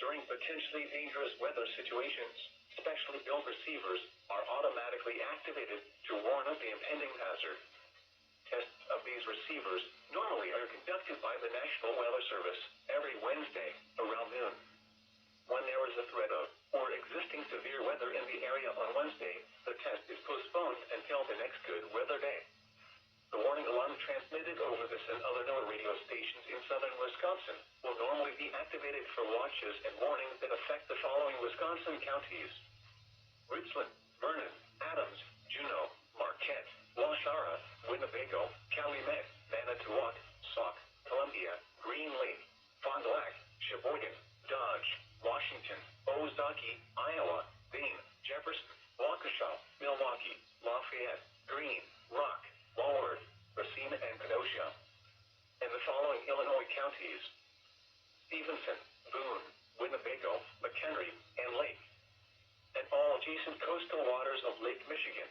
During potentially dangerous weather situations, specially built receivers are automatically activated to warn of the impending hazard. Tests of these receivers normally are conducted by the National Weather Service every Wednesday around noon. When there is a threat of or existing severe weather in the area on Wednesday, the test is postponed until the next good weather day. The warning alarm transmitted over this and other known radio stations in southern Wisconsin will normally be activated for watches and warnings that affect the following Wisconsin counties: Richland, Vernon, Adams, Juneau, Marquette, Waushara, Winnebago, Calumet, Manitowoc, Sauk, Columbia, Green Lake, Fond du Lac, Sheboygan, Dodge, Washington, Ozaukee, Iowa, Dane, Jefferson, Waukesha, Milwaukee, Lafayette, Greene, Rock, Walworth, Racine, and Kenosha. And the following Illinois counties: Stevenson, Boone, Winnebago, McHenry, and Lake. And all adjacent coastal waters of Lake Michigan.